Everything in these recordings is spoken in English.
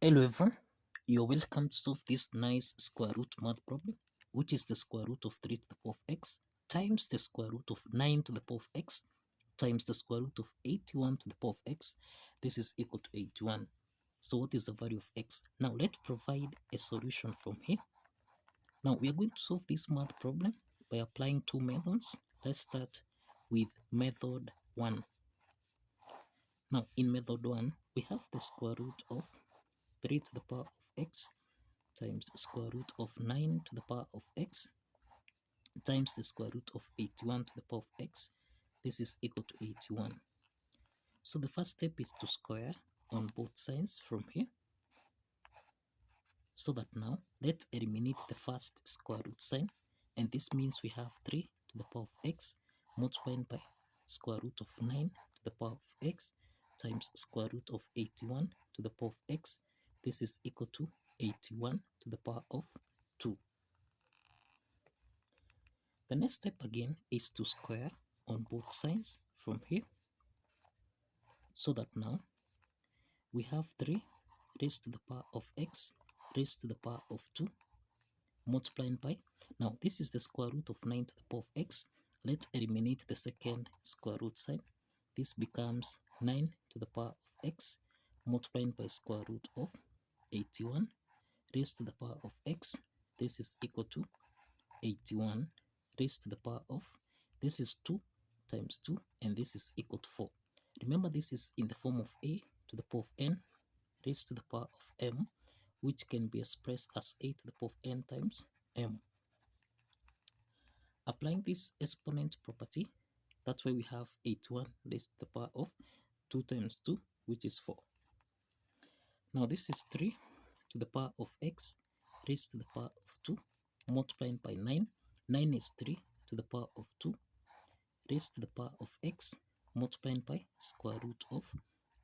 Hello everyone, you're welcome to solve this nice square root math problem, which is the square root of 3 to the power of x times the square root of 9 to the power of x times the square root of 81 to the power of x. This is equal to 81. So what is the value of x? Now let's provide a solution from here. Now we are going to solve this math problem by applying two methods. Let's start with method 1. Now in method 1, we have the square root of 3 to the power of x times the square root of 9 to the power of x times the square root of 81 to the power of x. This is equal to 81. So the first step is to square on both sides from here. So that now let's eliminate the first square root sign, and this means we have 3 to the power of x multiplied by square root of 9 to the power of x times square root of 81 to the power of x. This is equal to 81 to the power of 2. The next step again is to square on both sides from here, so that now we have 3 raised to the power of x raised to the power of 2 multiplied by, now this is the square root of 9 to the power of x. Let's eliminate the second square root sign. This becomes 9 to the power of x multiplied by square root of 81 raised to the power of x. This is equal to 81 raised to the power of, this is 2 times 2, and this is equal to 4. Remember, this is in the form of a to the power of n raised to the power of m, which can be expressed as a to the power of n times m. Applying this exponent property, that's why we have 81 raised to the power of 2 times 2, which is 4. Now this is 3 to the power of x raised to the power of 2 multiplied by 9. 9 is 3 to the power of 2 raised to the power of x multiplied by square root of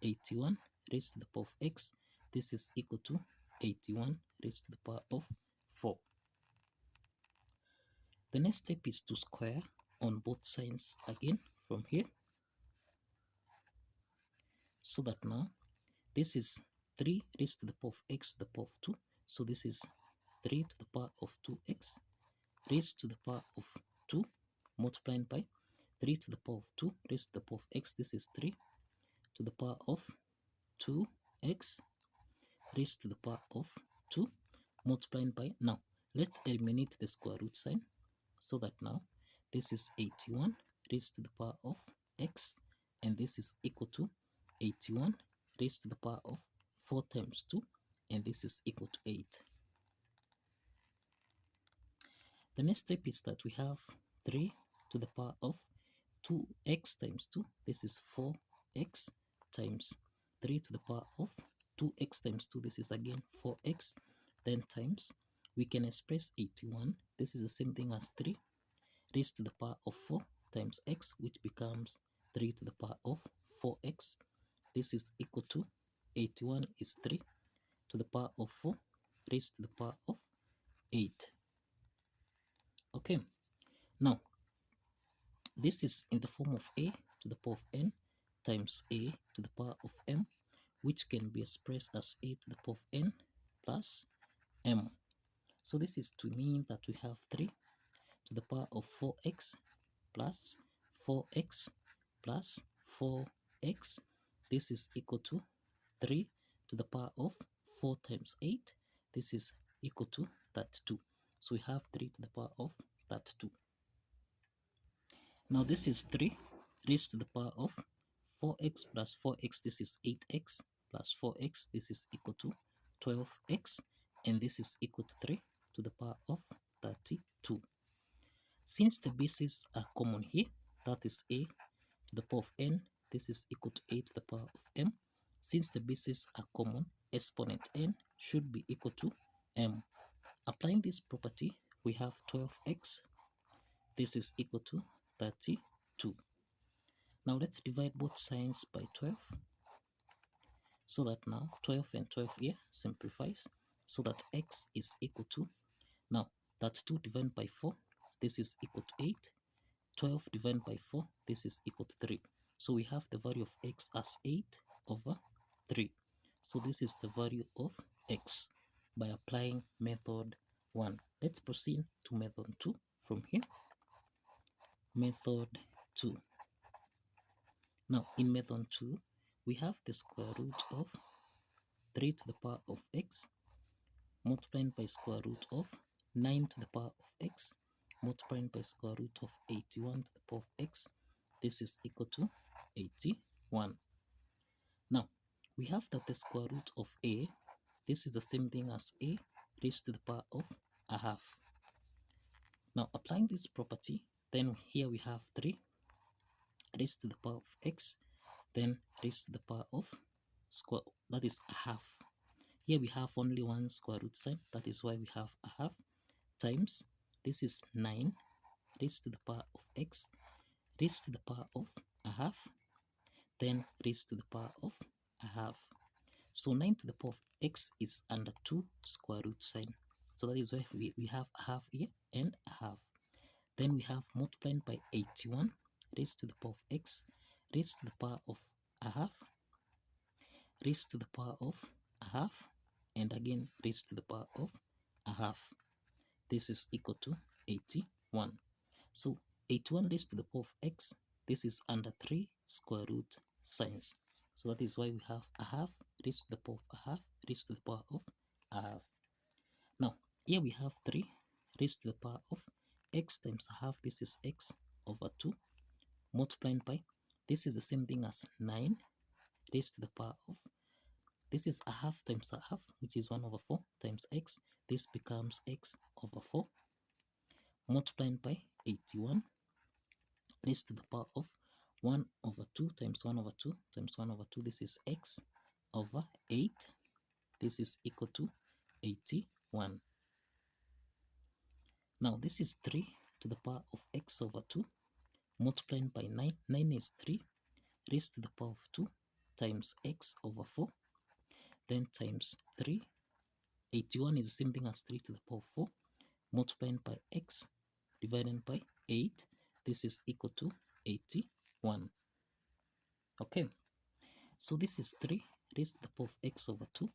81 raised to the power of x. This is equal to 81 raised to the power of 4. The next step is to square on both sides again from here, so that now this is 3 raised to the power of x to the power of 2. So this is 3 to the power of 2x raised to the power of 2 multiplied by 3 to the power of 2 raised to the power of x. This is 3 to the power of 2x raised to the power of 2 multiplied by, now let's eliminate the square root sign, so that now this is 81 raised to the power of x, and this is equal to 81 raised to the power of 4 times 2, and this is equal to 8. The next step is that we have 3 to the power of 2x times 2. This is 4x times 3 to the power of 2x times 2. This is again 4x. Then times, we can express 81. This is the same thing as 3 raised to the power of 4 times x, which becomes 3 to the power of 4x. This is equal to 81 is 3 to the power of 4 raised to the power of 8. Okay, now this is in the form of a to the power of n times a to the power of m, which can be expressed as a to the power of n plus m. So this is to mean that we have 3 to the power of 4x plus 4x plus 4x. This is equal to 3 to the power of 4 times 8. This is equal to that 2. So we have 3 to the power of that 2. Now this is 3 raised to the power of 4x plus 4x. This is 8x plus 4x. This is equal to 12x, and this is equal to 3 to the power of 32. Since the bases are common here, that is a to the power of n, this is equal to a to the power of m. Since the bases are common, exponent n should be equal to m. Applying this property, we have 12x. This is equal to 32. Now let's divide both sides by 12, so that now 12 and 12 here simplifies, so that x is equal to, now that's 2 divided by 4, this is equal to 8. 12 divided by 4, this is equal to 3. So we have the value of x as 8 over 3. So this is the value of x by applying method 1. Let's proceed to method 2 from here. Method 2. Now in method 2, we have the square root of 3 to the power of x multiplied by square root of 9 to the power of x multiplied by square root of 81 to the power of x. This is equal to 81. Now, we have that the square root of a, this is the same thing as a raised to the power of a half. Now, applying this property, then here we have 3 raised to the power of x, then raised to the power of square, that is a half. Here we have only one square root sign, that is why we have a half, times, this is 9 raised to the power of x, raised to the power of a half, then raised to the power of a half. So 9 to the power of x is under 2 square root sign. So that is why we have a half here and a half. Then we have multiplied by 81 raised to the power of x, raised to the power of a half, raised to the power of a half, and again raised to the power of a half. This is equal to 81. So 81 raised to the power of x, this is under 3 square root signs. So that is why we have a half raised to the power of a half raised to the power of a half. Now, here we have 3 raised to the power of x times a half. This is x over 2 multiplied by, this is the same thing as 9 raised to the power of, this is a half times a half, which is 1 over 4 times x. This becomes x over 4 multiplied by 81 raised to the power of 1 over 2 times 1 over 2 times 1 over 2. This is x over 8. This is equal to 81. Now this is 3 to the power of x over 2 multiplied by 9. 9 is 3 raised to the power of 2 times x over 4. Then times 3. 81 is the same thing as 3 to the power of 4 multiplied by x divided by 8. This is equal to 81. Okay, so this is 3 raised to the power of x over 2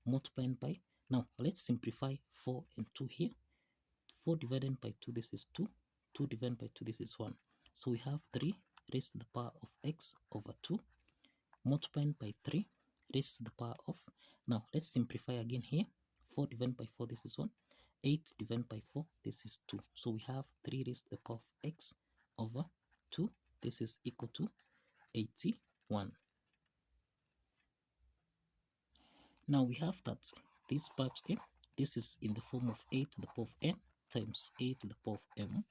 multiplied by, now let's simplify 4 and 2 here. 4 divided by 2, this is 2. 2 divided by 2, this is 1. So we have 3 raised to the power of x over 2 multiplied by 3 raised to the power of, now let's simplify again here. 4 divided by 4, this is 1. 8 divided by 4, this is 2. So we have 3 raised to the power of x over 2. This is equal to 81. Now we have that this part a, this is in the form of a to the power of n times a to the power of m,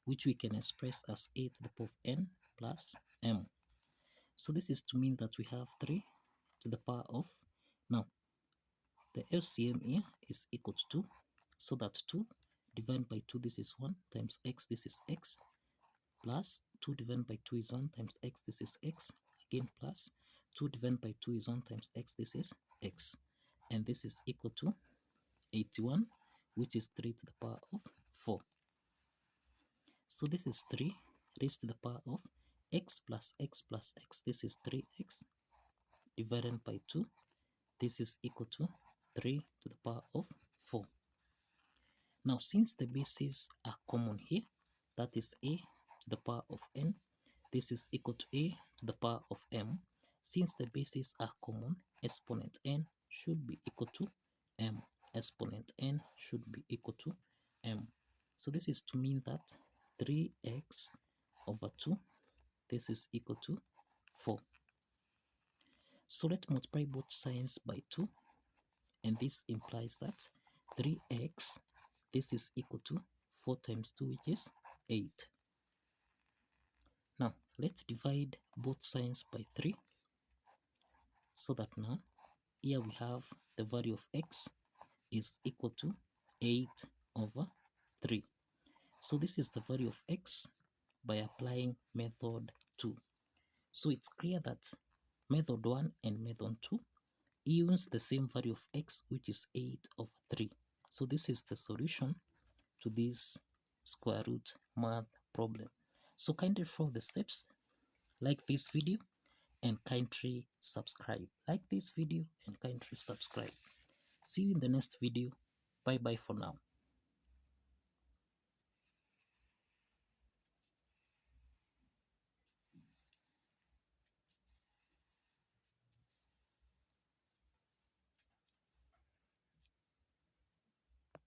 which we can express as a to the power of n plus m. So this is to mean that we have 3 to the power of, now the LCM here is equal to 2, so that 2 divided by 2, this is 1 times x, this is x, plus 2 divided by 2 is 1 times x, this is x, again plus 2 divided by 2 is 1 times x, this is x, and this is equal to 81, which is 3 to the power of 4. So this is 3 raised to the power of x plus x plus x. This is 3x divided by 2. This is equal to 3 to the power of 4. Now, since the bases are common here, that is a to the power of n, this is equal to a to the power of m. Since the bases are common, exponent n should be equal to m. Exponent n should be equal to m. So this is to mean that 3x over 2, this is equal to 4. So let's multiply both signs by 2, and this implies that 3x, this is equal to 4 times 2, which is 8. Now let's divide both signs by 3, so that now here we have the value of x is equal to 8 over 3. So this is the value of x by applying method 2. So it's clear that method 1 and method 2 use the same value of x, which is 8 over 3. So this is the solution to this square root math problem. So kindly follow the steps, like this video, and kindly subscribe. Like this video and kindly subscribe. See you in the next video. Bye bye for now.